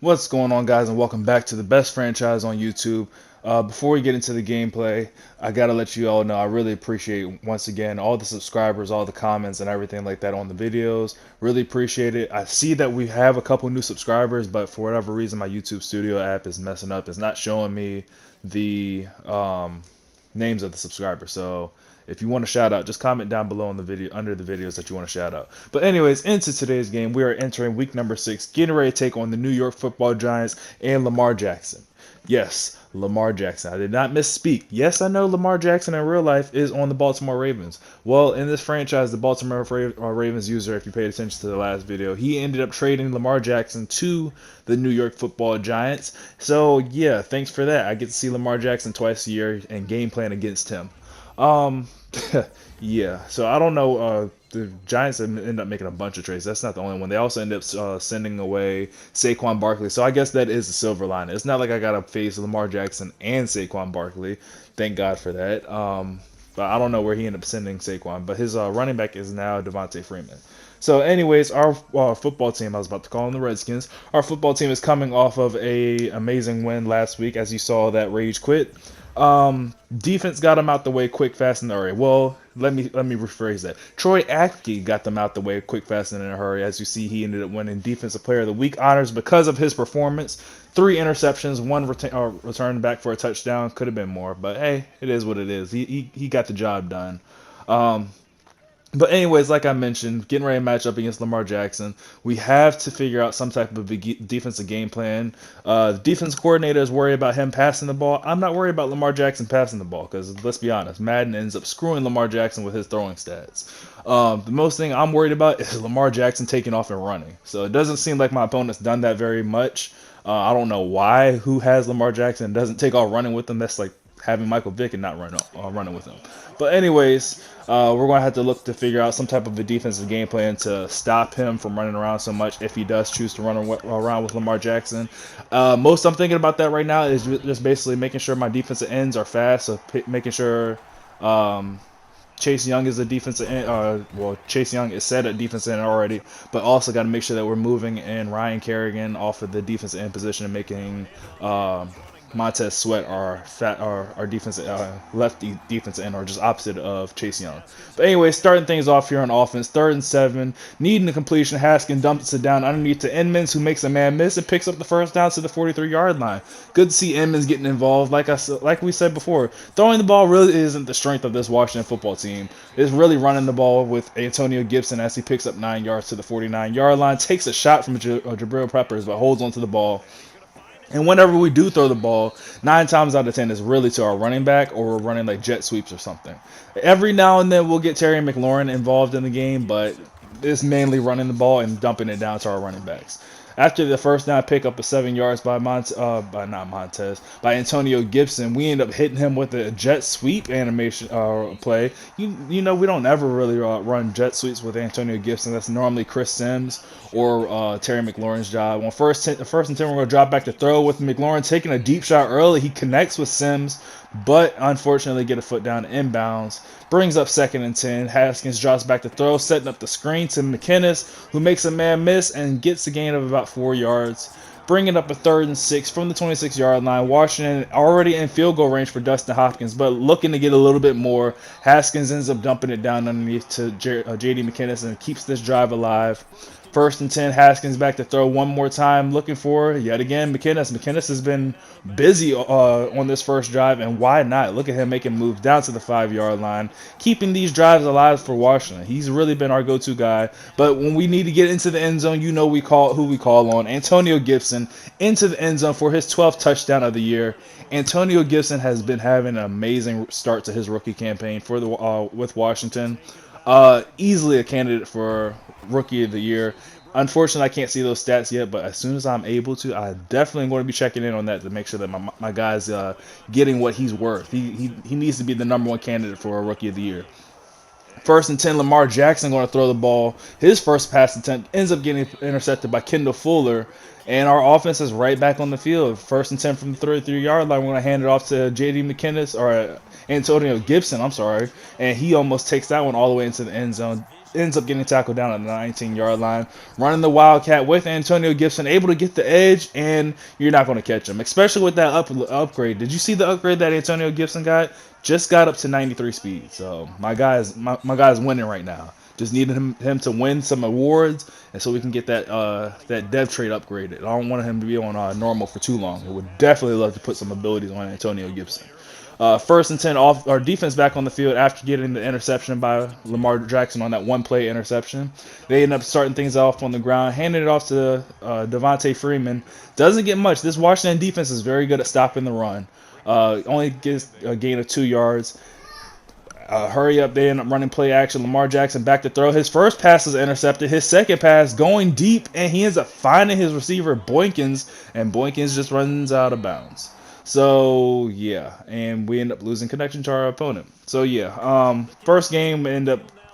What's going on, guys, and welcome back to the best franchise on YouTube. Before we get into the gameplay, I gotta let you all know I really appreciate, once again, all the subscribers, all the comments, and everything like that on the videos. Really appreciate it. I see that we have a couple new subscribers, but for whatever reason, my YouTube Studio app is messing up. It's not showing me the names of the subscribers. So if you want to shout out, just comment down below in the video under the videos that you want to shout out. But anyways, into today's game, we are entering week number 6, getting ready to take on the New York Football Giants and Lamar Jackson. Yes, Lamar Jackson. I did not misspeak. Yes, I know Lamar Jackson in real life is on the Baltimore Ravens. Well, in this franchise, the Baltimore Ravens user, if you paid attention to the last video, he ended up trading Lamar Jackson to the New York Football Giants. So, yeah, thanks for that. I get to see Lamar Jackson twice a year and game plan against him. Um, yeah. So I don't know. The Giants end up making a bunch of trades. That's not the only one. They also end up sending away Saquon Barkley. So I guess that is the silver lining. It's not like I got to face Lamar Jackson and Saquon Barkley. Thank God for that. But I don't know where he ended up sending Saquon. But his running back is now Devontae Freeman. So, anyways, our football team, I was about to call them the Redskins. Our football team is coming off of a amazing win last week, as you saw that Rage quit. Defense got them out the way quick, fast, and in a hurry. Well, let me rephrase that. Troy Apke got them out the way quick, fast, and in a hurry. As you see, he ended up winning Defensive Player of the Week honors because of his performance. 3 interceptions, 1 return back for a touchdown. Could have been more, but hey, it is what it is. He got the job done. But anyways, like I mentioned, getting ready to match up against Lamar Jackson, we have to figure out some type of defensive game plan. The defense coordinator is worried about him passing the ball. I'm not worried about Lamar Jackson passing the ball because, let's be honest, Madden ends up screwing Lamar Jackson with his throwing stats. The most thing I'm worried about is Lamar Jackson taking off and running. So it doesn't seem like my opponent's done that very much. I don't know why. Who has Lamar Jackson and doesn't take off running with him? That's like having Michael Vick and not running with him. But anyways, we're going to have to look to figure out some type of a defensive game plan to stop him from running around so much if he does choose to run around with Lamar Jackson. Most I'm thinking about that right now is just basically making sure my defensive ends are fast, so making sure Chase Young is a defensive end. Chase Young is set at defensive end already, but also got to make sure that we're moving in Ryan Kerrigan off of the defensive end position and making Montez Sweat, our defensive lefty defensive end, or just opposite of Chase Young. But anyway, starting things off here on offense, 3rd and 7, needing the completion. Haskins dumps it down underneath to Edmonds, who makes a man miss and picks up the first down to the 43-yard line. Good to see Edmonds getting involved. Like we said before, throwing the ball really isn't the strength of this Washington football team. It's really running the ball with Antonio Gibson as he picks up 9 yards to the 49-yard line, takes a shot from Jabril Peppers, but holds onto the ball. And whenever we do throw the ball, 9 times out of 10 is really to our running back, or we're running like jet sweeps or something. Every now and then we'll get Terry McLaurin involved in the game, but it's mainly running the ball and dumping it down to our running backs. After the first down pickup of 7 yards by Antonio Gibson, we end up hitting him with a jet sweep animation play. You know, we don't ever really run jet sweeps with Antonio Gibson. That's normally Chris Sims or Terry McLaurin's job. On first and 10, we're going to drop back to throw with McLaurin taking a deep shot early. He connects with Sims, but unfortunately get a foot down inbounds. Brings up 2nd and 10. Haskins drops back to throw, setting up the screen to McInnes, who makes a man miss and gets a gain of about 4 yards. Bringing up a 3rd and 6 from the 26-yard line. Washington already in field goal range for Dustin Hopkins, but looking to get a little bit more. Haskins ends up dumping it down underneath to J.D. McInnes and keeps this drive alive. 1st and 10, Haskins back to throw one more time, looking for, yet again, McInnes. McInnes has been busy on this first drive, and why not? Look at him making moves down to the 5-yard line, keeping these drives alive for Washington. He's really been our go-to guy, but when we need to get into the end zone, you know who we call on. Antonio Gibson into the end zone for his 12th touchdown of the year. Antonio Gibson has been having an amazing start to his rookie campaign for with Washington. Easily a candidate for Rookie of the Year. Unfortunately, I can't see those stats yet, but as soon as I'm able to, I definitely am going to be checking in on that to make sure that my guy's getting what he's worth. He needs to be the #1 candidate for a Rookie of the Year. 1st and 10, Lamar Jackson going to throw the ball. His first pass attempt ends up getting intercepted by Kendall Fuller. And our offense is right back on the field. 1st and 10 from the 33-yard line. We're going to hand it off to J.D. McKinnis, or Antonio Gibson, I'm sorry. And he almost takes that one all the way into the end zone. Ends up getting tackled down at the 19-yard line. Running the Wildcat with Antonio Gibson, able to get the edge, and you're not going to catch him. Especially with that upgrade. Did you see the upgrade that Antonio Gibson got? Just got up to 93 speed. So my guy's winning right now. Just needed him to win some awards, and so we can get that dev trade upgraded. I don't want him to be on normal for too long. I would definitely love to put some abilities on Antonio Gibson. 1st and 10 off our defense back on the field after getting the interception by Lamar Jackson on that one play interception. They end up starting things off on the ground, handing it off to Devontae Freeman. Doesn't get much. This Washington defense is very good at stopping the run. Only gets a gain of 2 yards. Hurry up, they end up running play action. Lamar Jackson back to throw. His first pass is intercepted. His second pass going deep, and he ends up finding his receiver, Boykins, and Boykins just runs out of bounds. So, yeah, and we end up losing connection to our opponent. So, yeah, first game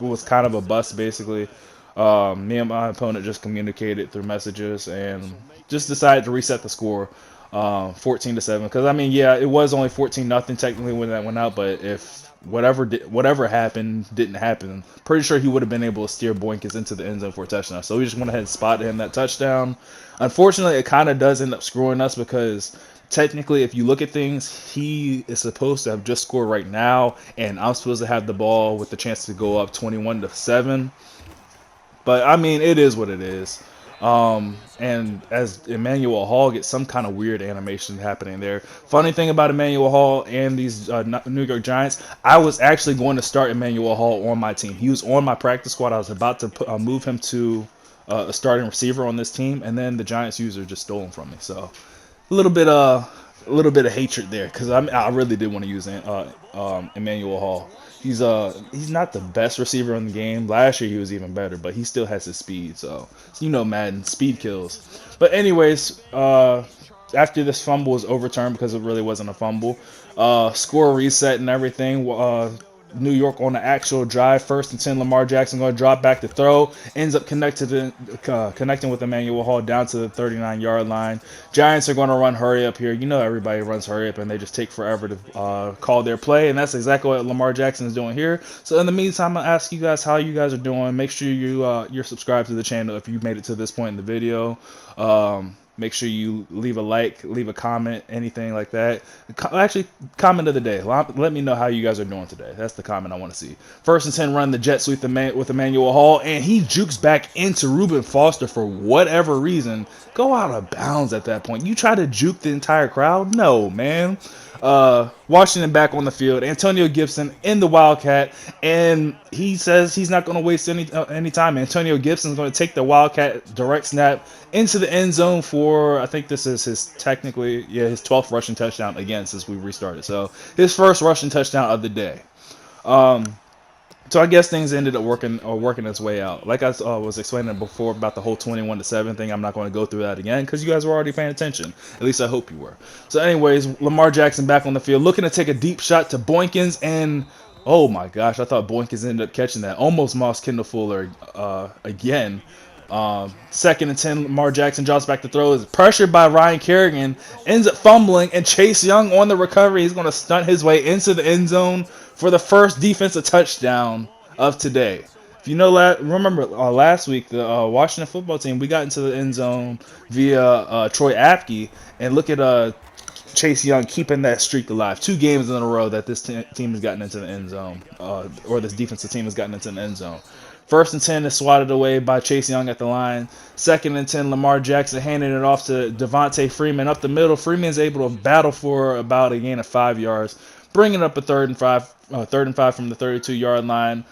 was kind of a bust, basically. Me and my opponent just communicated through messages and just decided to reset the score. 14-7, because I mean, yeah, it was only 14-0 technically when that went out, but if whatever happened didn't happen, pretty sure he would have been able to steer Boykins into the end zone for a touchdown. So we just went ahead and spotted him that touchdown. Unfortunately, it kind of does end up screwing us because technically, if you look at things, he is supposed to have just scored right now, and I'm supposed to have the ball with the chance to go up 21-7. But I mean, it is what it is. And as Emmanuel Hall gets some kind of weird animation happening there. Funny thing about Emmanuel Hall and these New York Giants, I was actually going to start Emmanuel Hall on my team. He was on my practice squad. I was about to move him to a starting receiver on this team, and then the Giants user just stole him from me. So a little bit of hatred there because I really did want to use Emmanuel Hall. He's not the best receiver in the game. Last year he was even better, but he still has his speed. So you know Madden, speed kills. But anyways, after this fumble was overturned because it really wasn't a fumble, score reset and everything. New York on the actual drive, 1st and 10. Lamar Jackson going to drop back to throw, ends up connecting with Emmanuel Hall down to the 39-yard line. Giants are going to run hurry up here. You know everybody runs hurry up, and they just take forever to call their play, and that's exactly what Lamar Jackson is doing here. So in the meantime, I'll ask you guys how you guys are doing. Make sure you're subscribed to the channel if you made it to this point in the video. Make sure you leave a like, leave a comment, anything like that. Actually, comment of the day. Let me know how you guys are doing today. That's the comment I want to see. 1st and 10, run the jet sweep with Emmanuel Hall, and he jukes back into Reuben Foster for whatever reason. Go out of bounds at that point. You try to juke the entire crowd? No, man. Washington back on the field. Antonio Gibson in the Wildcat, and he says he's not going to waste any time. Antonio Gibson's going to take the Wildcat direct snap into the end zone for, I think this is his 12th rushing touchdown again since we restarted. So his first rushing touchdown of the day. So I guess things ended up working its way out. Like I was explaining before about the whole 21-7 thing, I'm not going to go through that again because you guys were already paying attention. At least I hope you were. So anyways, Lamar Jackson back on the field, looking to take a deep shot to Boykins, and oh my gosh, I thought Boykins ended up catching that. Almost Moss Kendall Fuller again. 2nd and 10, Lamar Jackson drops back to throw. Is pressured by Ryan Kerrigan, ends up fumbling, and Chase Young on the recovery. He's going to stunt his way into the end zone for the first defensive touchdown of today. If you know that, remember last week the Washington football team, we got into the end zone via Troy Apke, and look at Chase Young keeping that streak alive. 2 games in a row that this team has gotten into the end zone, or this defensive team has gotten into the end zone. 1st and 10 is swatted away by Chase Young at the line. 2nd and 10, Lamar Jackson handing it off to Devontae Freeman up the middle. Freeman's able to battle for about a gain of 5 yards, bringing up a 3rd and 5 from the 32-yard line.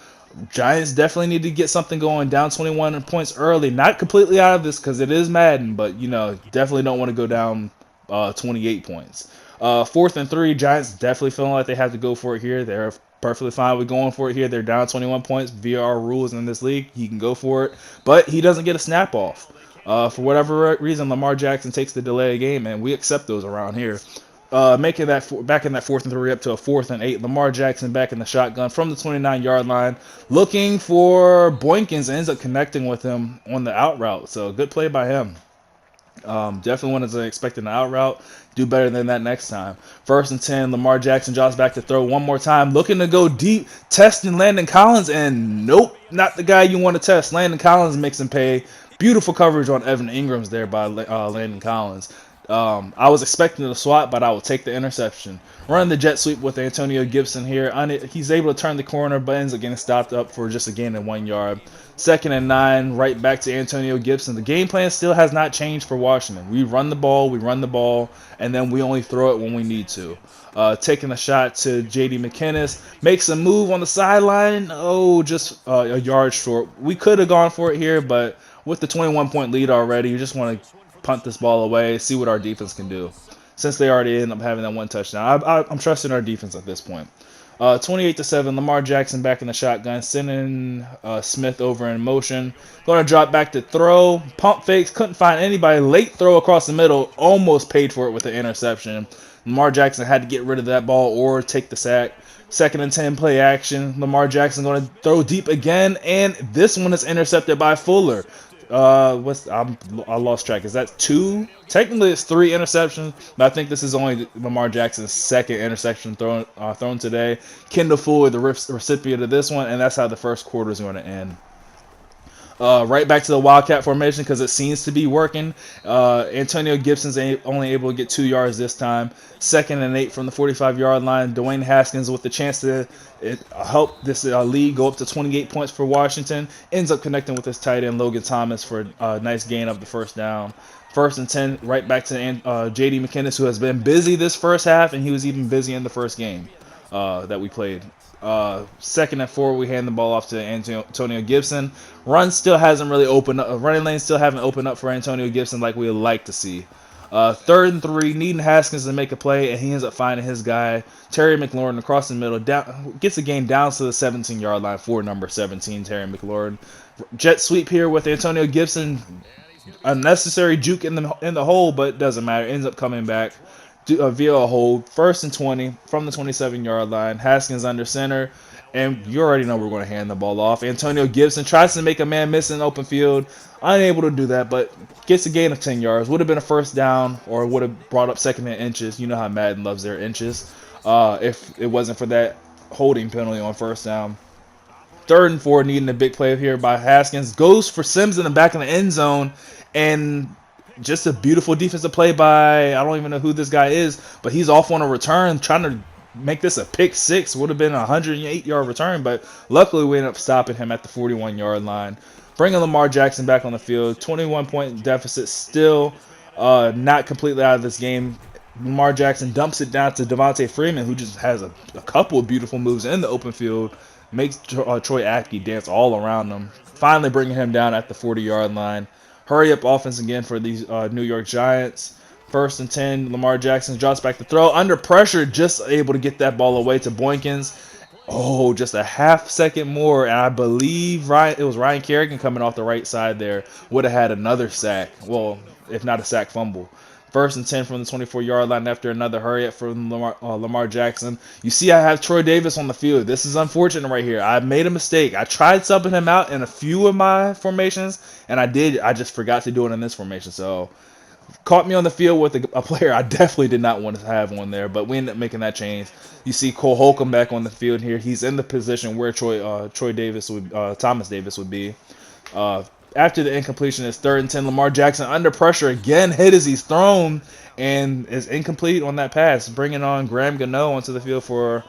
Giants definitely need to get something going, down 21 points early. Not completely out of this because it is Madden, but definitely don't want to go down 28 points. 4th and 3, Giants definitely feeling like they have to go for it here. They're perfectly fine with going for it here. They're down 21 points via our rules in this league. He can go for it, but he doesn't get a snap off. For whatever reason, Lamar Jackson takes the delay of game, and we accept those around here. Making that back in that 4th and 3 up to a 4th and 8. Lamar Jackson back in the shotgun from the 29-yard line, looking for Boykins, and ends up connecting with him on the out route. So good play by him. Definitely wasn't expecting an out route. Do better than that next time. 1st and 10, Lamar Jackson drops back to throw one more time, looking to go deep, testing Landon Collins, and nope, not the guy you want to test. Landon Collins makes him pay. Beautiful coverage on Evan Ingram's there by Landon Collins. I was expecting the swat, but I will take the interception. Running the jet sweep with Antonio Gibson here. He's able to turn the corner, but ends up getting stopped up for just a gain of 1 yard. 2nd and 9, right back to Antonio Gibson. The game plan still has not changed for Washington. We run the ball, and then we only throw it when we need to. Taking a shot to J.D. McKinnis, makes a move on the sideline. Oh, just a yard short. We could have gone for it here, but with the 21-point lead already, you just want to punt this ball away, see what our defense can do. Since they already end up having that one touchdown, I'm trusting our defense at this point. 28-7, Lamar Jackson back in the shotgun, sending Smith over in motion. Going to drop back to throw. Pump fakes, couldn't find anybody. Late throw across the middle, almost paid for it with the interception. Lamar Jackson had to get rid of that ball or take the sack. 2nd and 10, play action. Lamar Jackson going to throw deep again, and this one is intercepted by Fuller. I lost track. Is that 2? Technically, it's 3 interceptions, but I think this is only Lamar Jackson's 2nd interception thrown today. Kendall Fuller, the recipient of this one, and that's how the first quarter is going to end. Right back to the Wildcat formation because it seems to be working. Antonio Gibson's only able to get 2 yards this time. 2nd and 8 from the 45-yard line. Dwayne Haskins with the chance to help this lead go up to 28 points for Washington. Ends up connecting with his tight end Logan Thomas for a nice gain of the first down. 1st and 10, right back to J.D. McKinnis, who has been busy this first half, and he was even busy in the first game that we played. 2nd and 4, we hand the ball off to Antonio Gibson. Running lanes still haven't opened up for Antonio Gibson like we would like to see. 3rd and 3, needing Haskins to make a play, and he ends up finding his guy, Terry McLaurin, across the middle. Gets the game down to the 17-yard line for number 17, Terry McLaurin. Jet sweep here with Antonio Gibson. Unnecessary juke in the hole, but it doesn't matter. Ends up coming back via a hold. 1st and 20 from the 27-yard line. Haskins under center, and you already know we're going to hand the ball off. Antonio Gibson tries to make a man miss in open field, unable to do that, but gets a gain of 10 yards. Would have been a first down, or would have brought up 2nd and inches. You know how Madden loves their inches. If it wasn't for that holding penalty on first down. 3rd and 4, needing a big play here by Haskins. Goes for Sims in the back of the end zone, and just a beautiful defensive play by, I don't even know who this guy is, but he's off on a return, trying to make this a pick six. Would have been a 108-yard return, but luckily we ended up stopping him at the 41-yard line. Bringing Lamar Jackson back on the field. 21-point deficit, still not completely out of this game. Lamar Jackson dumps it down to Devontae Freeman, who just has a couple of beautiful moves in the open field. Makes Troy Apke dance all around him. Finally bringing him down at the 40-yard line. Hurry up offense again for these New York Giants. 1st and 10, Lamar Jackson drops back to throw. Under pressure, just able to get that ball away to Boykins. Oh, just a half second more, and I believe it was Ryan Kerrigan coming off the right side there. Would have had another sack. Well, if not a sack fumble. 1st and 10 from the 24-yard line after another hurry up from Lamar Jackson. You see I have Troy Davis on the field. This is unfortunate right here. I made a mistake. I tried subbing him out in a few of my formations, and I just forgot to do it in this formation. So caught me on the field with a player I definitely did not want to have on there, but we ended up making that change. You see Cole Holcomb back on the field here. He's in the position where Thomas Davis would be. After the incompletion, it's 3rd and 10. Lamar Jackson under pressure again, hit as he's thrown, and is incomplete on that pass, bringing on Graham Gano onto the field for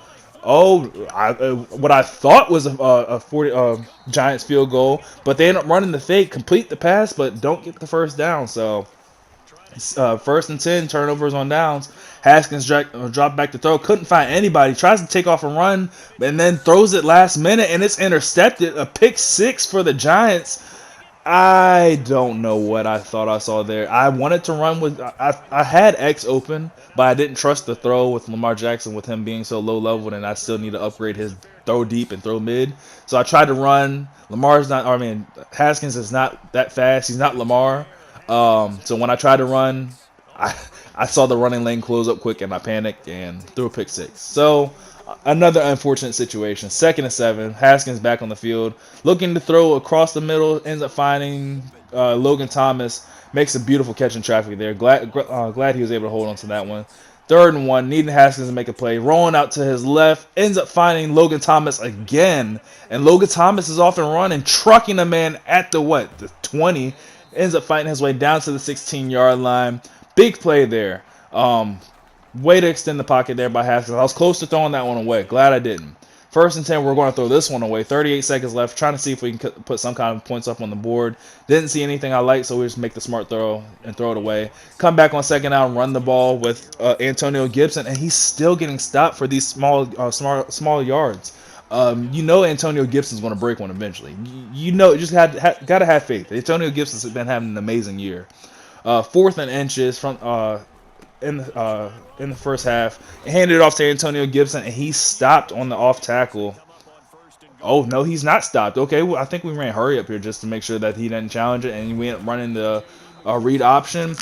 what I thought was a 40 Giants field goal, but they end up running the fake, complete the pass, but don't get the first down. So 1st and 10, turnovers on downs. Haskins dropped back to throw, couldn't find anybody, tries to take off a run, and then throws it last minute, and it's intercepted. A pick six for the Giants. I don't know what I thought I saw there. I wanted to run with I had X open, but I didn't trust the throw with Lamar Jackson with him being so low level, and I still need to upgrade his throw deep and throw mid. So I tried to run. Haskins is not that fast. He's not Lamar. So when I tried to run, I saw the running lane close up quick, and I panicked and threw a pick six. So another unfortunate situation. 2nd and 7, Haskins back on the field, looking to throw across the middle, ends up finding Logan Thomas. Makes a beautiful catch in traffic there. Glad he was able to hold on to that one. 3rd and 1, needing Haskins to make a play. Rolling out to his left, ends up finding Logan Thomas again. And Logan Thomas is off and running, trucking a man at the what? The 20. Ends up fighting his way down to the 16-yard line. Big play there. Way to extend the pocket there by Haskins. I was close to throwing that one away. Glad I didn't. 1st and 10, we're going to throw this one away. 38 seconds left, trying to see if we can put some kind of points up on the board. Didn't see anything I liked, so we just make the smart throw and throw it away. Come back on 2nd down, run the ball with Antonio Gibson, and he's still getting stopped for these small yards. You know Antonio Gibson's going to break one eventually. You know, you just got to have faith. Antonio Gibson's been having an amazing year. 4th and inches from in the first half, handed it off to Antonio Gibson, and he stopped on the off tackle. Oh no, he's not stopped. Okay, well, I think we ran hurry up here just to make sure that he didn't challenge it, and we ended up running the read option.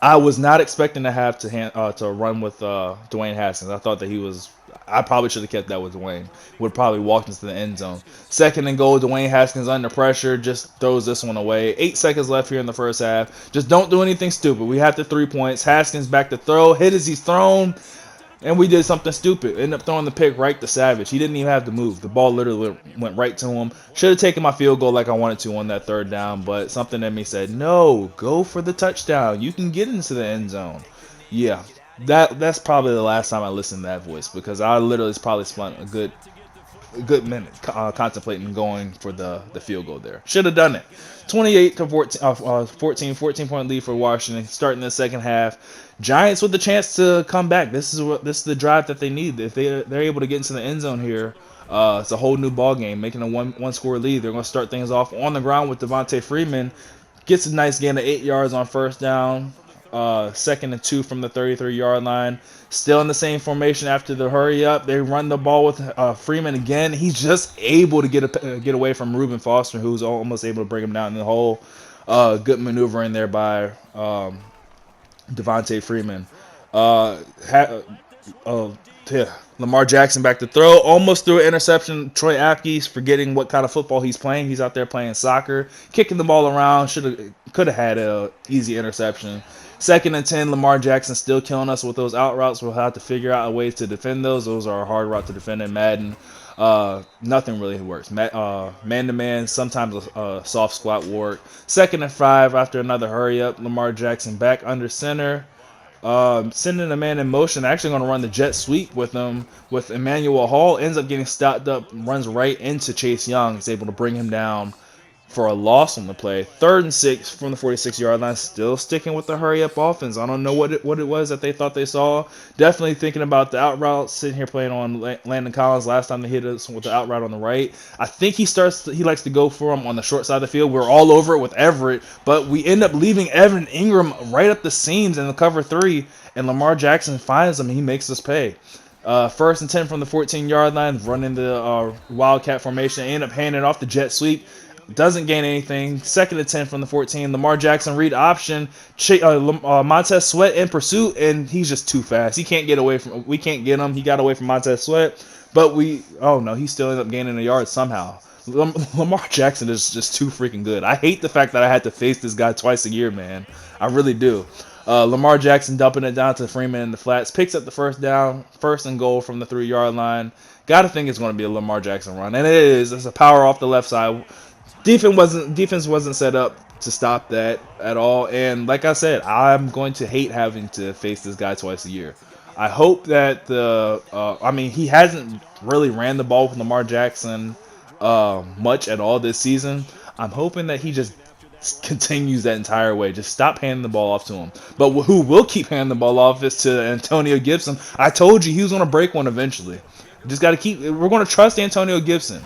I was not expecting to have to run with Dwayne Haskins. I thought that he was. I probably should have kept that with Dwayne. Would probably walked into the end zone. 2nd-and-goal. Dwayne Haskins under pressure just throws this one away. 8 seconds left here in the first half. Just don't do anything stupid. We have the 3 points. Haskins back to throw. Hit as he's thrown. And we did something stupid. Ended up throwing the pick right to Savage. He didn't even have to move. The ball literally went right to him. Should have taken my field goal like I wanted to on that 3rd down, but something in me said, no, go for the touchdown. You can get into the end zone. Yeah, that's probably the last time I listened to that voice, because I literally probably spent a good minute contemplating going for the field goal there. Should have done it. 14-point lead for Washington, starting the second half. Giants with the chance to come back. This is the drive that they need. If they're able to get into the end zone here, it's a whole new ball game, making a one score lead. They're going to start things off on the ground with Devontae Freeman. Gets a nice gain of 8 yards on 1st down. 2nd-and-2 from the 33-yard line. Still in the same formation after the hurry up. They run the ball with Freeman again. He's just able to get away from Reuben Foster, who's almost able to bring him down in the hole. Good maneuvering there by Devontae Freeman. Lamar Jackson back to throw. Almost threw an interception. Troy Apke's forgetting what kind of football he's playing. He's out there playing soccer. Kicking the ball around. Could have had an easy interception. 2nd-and-10, Lamar Jackson still killing us with those out routes. We'll have to figure out a way to defend those. Those are a hard route to defend in Madden. Nothing really works. Man-to-man, sometimes a soft squat will work. 2nd-and-5 after another hurry up. Lamar Jackson back under center. Sending a man in motion. Actually going to run the jet sweep with him. With Emmanuel Hall. Ends up getting stopped up. Runs right into Chase Young. Is able to bring him down for a loss on the play. 3rd-and-6 from the 46-yard line. Still sticking with the hurry-up offense. I don't know what it was that they thought they saw. Definitely thinking about the out route. Sitting here playing on Landon Collins last time they hit us with the out route on the right. I think he likes to go for him on the short side of the field. We're all over it with Everett, but we end up leaving Evan Ingram right up the seams in the cover 3, and Lamar Jackson finds him and he makes us pay. 1st-and-10 from the 14-yard line, running the Wildcat formation. End up handing off the jet sweep. Doesn't gain anything. 2nd-and-10 from the 14. Lamar Jackson read option. Montez Sweat in pursuit, and he's just too fast. He can't get away from. We can't get him. He got away from Montez Sweat, but he still ended up gaining a yard somehow. Lamar Jackson is just too freaking good. I hate the fact that I had to face this guy twice a year, man. I really do. Lamar Jackson dumping it down to Freeman in the flats. Picks up the 1st down. 1st-and-goal from the 3-yard line. Got to think it's going to be a Lamar Jackson run, and it is. It's a power off the left side. Defense wasn't set up to stop that at all. And like I said, I'm going to hate having to face this guy twice a year. I hope that he hasn't really ran the ball with Lamar Jackson much at all this season. I'm hoping that he just continues that entire way. Just stop handing the ball off to him. But who will keep handing the ball off is to Antonio Gibson. I told you he was going to break one eventually. We're going to trust Antonio Gibson.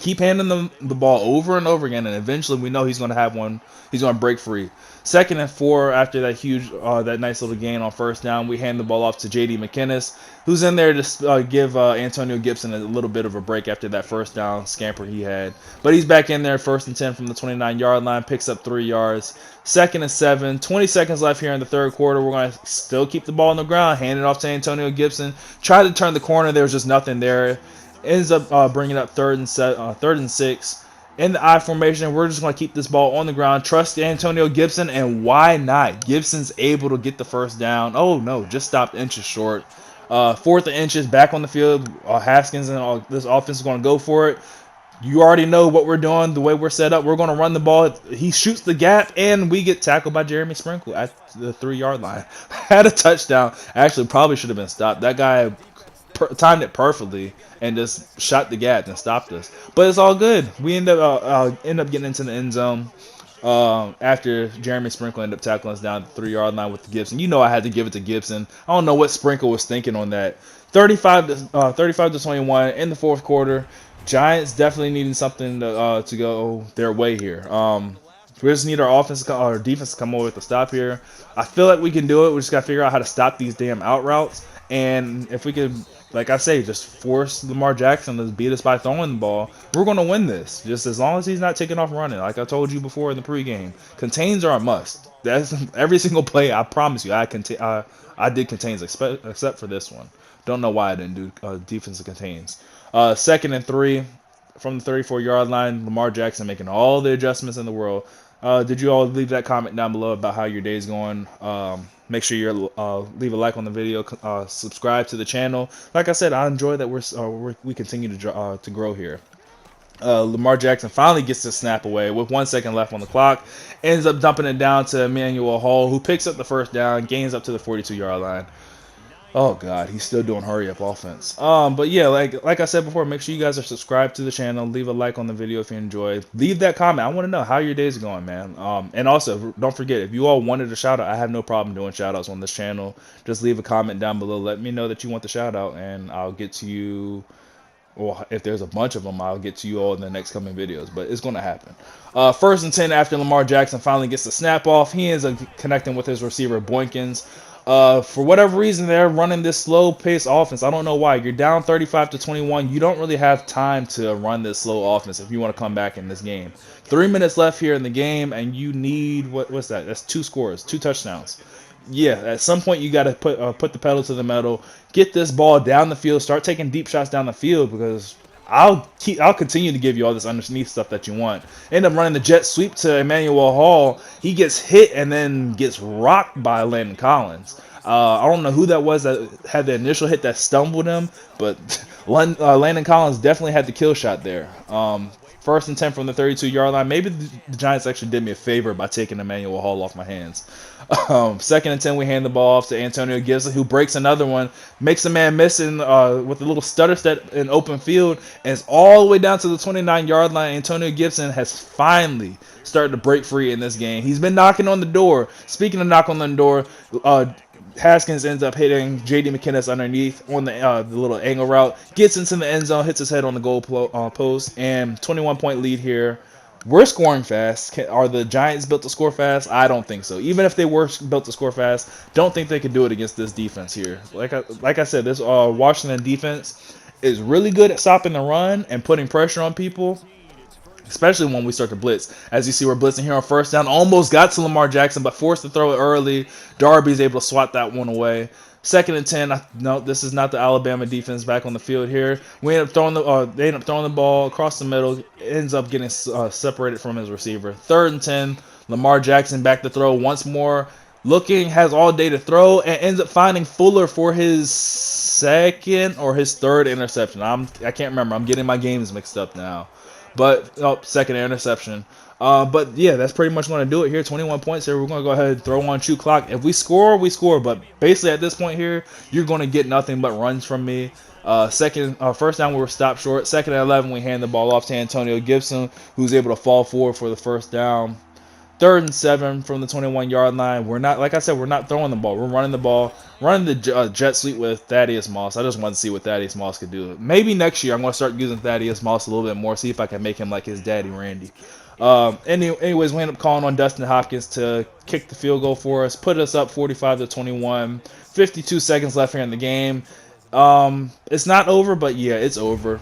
Keep handing the ball over and over again, and eventually we know he's going to have one. He's going to break free. 2nd-and-4 after that nice little gain on 1st down, we hand the ball off to J.D. McKinnis, who's in there to give Antonio Gibson a little bit of a break after that 1st down scamper he had. But he's back in there, 1st-and-10 from the 29-yard line, picks up 3 yards. 2nd-and-7, 20 seconds left here in the 3rd quarter. We're going to still keep the ball on the ground, hand it off to Antonio Gibson. Try to turn the corner. There was just nothing there. Ends up bringing up 3rd and 6. in the I formation. We're just going to keep this ball on the ground. Trust Antonio Gibson, and why not? Gibson's able to get the first down. Oh, no, just stopped inches short. Fourth and inches, back on the field. Haskins and this offense is going to go for it. You already know what we're doing, the way we're set up. We're going to run the ball. He shoots the gap, and we get tackled by Jeremy Sprinkle at the 3-yard line. Had a touchdown. Actually, probably should have been stopped. That guy timed it perfectly and just shot the gap and stopped us. But it's all good. We end up getting into the end zone after Jeremy Sprinkle ended up tackling us down at the 3-yard line with Gibson. You know I had to give it to Gibson. I don't know what Sprinkle was thinking on that. 35 to 21 in the fourth quarter. Giants definitely needing something to go their way here. We just need our defense to come over with a stop here. I feel like we can do it. We just got to figure out how to stop these damn out routes. And if we could, like I say, just force Lamar Jackson to beat us by throwing the ball, we're going to win this. Just as long as he's not taking off running. Like I told you before in the pregame, contains are a must. That's every single play. I promise you, I did contains except for this one. Don't know why I didn't do defensive contains. Second and 3 from the 34-yard line. Lamar Jackson making all the adjustments in the world. Did you all leave that comment down below about how your day's going? Make sure you leave a like on the video. Subscribe to the channel. Like I said, I enjoy that we continue to grow here. Lamar Jackson finally gets the snap away with 1 second left on the clock. Ends up dumping it down to Emmanuel Hall, who picks up the first down, gains up to the 42-yard line. Oh God, he's still doing hurry up offense. But yeah, like I said before, make sure you guys are subscribed to the channel. Leave a like on the video if you enjoyed. Leave that comment. I want to know how your day's going, man. And also don't forget, if you all wanted a shout out, I have no problem doing shout outs on this channel. Just leave a comment down below. Let me know that you want the shout out, and I'll get to you. Or if there's a bunch of them, I'll get to you all in the next coming videos. But it's going to happen. First and 10 after Lamar Jackson finally gets the snap off. He ends up connecting with his receiver, Boykins. For whatever reason, they're running this slow-paced offense. I don't know why. You're down 35 to 21. You don't really have time to run this slow offense if you want to come back in this game. 3 minutes left here in the game, and you need what's that? That's 2 scores, 2 touchdowns. Yeah, at some point you got to put the pedal to the metal, get this ball down the field, start taking deep shots down the field because I'll continue to give you all this underneath stuff that you want. End up running the jet sweep to Emmanuel Hall. He gets hit and then gets rocked by Landon Collins. I don't know who that was that had the initial hit that stumbled him, but Landon Collins definitely had the kill shot there. First and 10 from the 32-yard line. Maybe the Giants actually did me a favor by taking Emmanuel Hall off my hands. Second and 10, we hand the ball off to Antonio Gibson, who breaks another one, makes a man missing with a little stutter step in open field, and it's all the way down to the 29-yard line. Antonio Gibson has finally started to break free in this game. He's been knocking on the door. Speaking of knock on the door, Haskins ends up hitting J.D. McKinnis underneath on the little angle route, gets into the end zone, hits his head on the goal post, and 21-point lead here. We're scoring fast. Are the Giants built to score fast? I don't think so. Even if they were built to score fast, don't think they could do it against this defense here. Like I said, this Washington defense is really good at stopping the run and putting pressure on people, especially when we start to blitz. As you see, we're blitzing here on first down. Almost got to Lamar Jackson, but forced to throw it early. Darby's able to swat that one away. Second and 10. No, this is not the Alabama defense back on the field here. We end up throwing they end up throwing the ball across the middle. Ends up getting separated from his receiver. Third and 10. Lamar Jackson back to throw once more. Looking, has all day to throw, and ends up finding Fuller for his second or his third interception. I can't remember. I'm getting my games mixed up now. But second interception. But yeah, that's pretty much going to do it here. 21 points here. We're going to go ahead and throw on shoot clock. If we score, we score. But basically at this point here, you're going to get nothing but runs from me. First down, we were stopped short. Second and 11, we hand the ball off to Antonio Gibson, who's able to fall forward for the first down. Third and 7 from the 21-yard line. We're not, like I said, we're not throwing the ball. We're running the ball, running the jet sweep with Thaddeus Moss. I just want to see what Thaddeus Moss could do. Maybe next year I'm going to start using Thaddeus Moss a little bit more, see if I can make him like his daddy, Randy. Anyways, we end up calling on Dustin Hopkins to kick the field goal for us, put us up 45 to 21. 52 seconds left here in the game. It's not over, but yeah, it's over.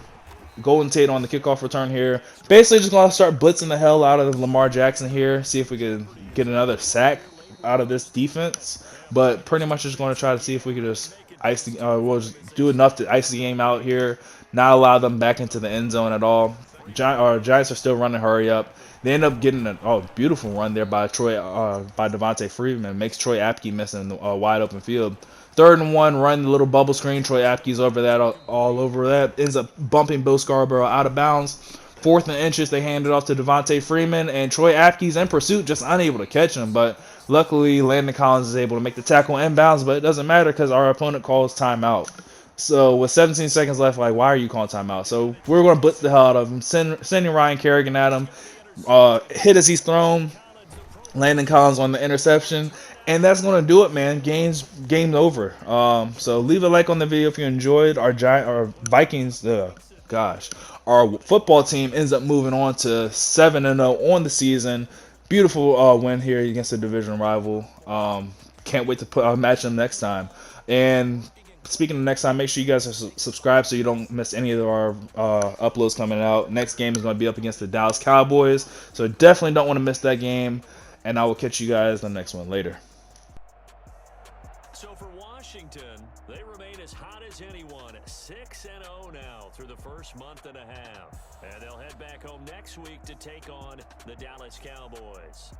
Golden Tate on the kickoff return here. Basically just going to start blitzing the hell out of Lamar Jackson here. See if we can get another sack out of this defense. But pretty much just going to try to see if we could just we'll just do enough to ice the game out here. Not allow them back into the end zone at all. Giants are still running hurry up. They end up getting a beautiful run there by by Devontae Freeman. Makes Troy Apke miss in a wide open field. 3rd and 1, run the little bubble screen. Troy Apke's over that, all over that. Ends up bumping Bill Scarborough out of bounds. 4th and inches, they hand it off to Devontae Freeman, and Troy Apke's in pursuit, just unable to catch him. But luckily, Landon Collins is able to make the tackle inbounds, but it doesn't matter because our opponent calls timeout. So with 17 seconds left, like, why are you calling timeout? So we're going to blitz the hell out of him, sending Ryan Kerrigan at him. Hit as he's thrown. Landon Collins on the interception. And that's going to do it, man. Game over. So leave a like on the video if you enjoyed. Our Vikings, our football team ends up moving on to 7-0 on the season. Beautiful win here against a division rival. Can't wait to match them next time. And speaking of next time, make sure you guys are subscribed so you don't miss any of our uploads coming out. Next game is going to be up against the Dallas Cowboys, so definitely don't want to miss that game. And I will catch you guys in the next one later. So for Washington, they remain as hot as anyone at 6-0 now through the first month and a half. And they'll head back home next week to take on the Dallas Cowboys.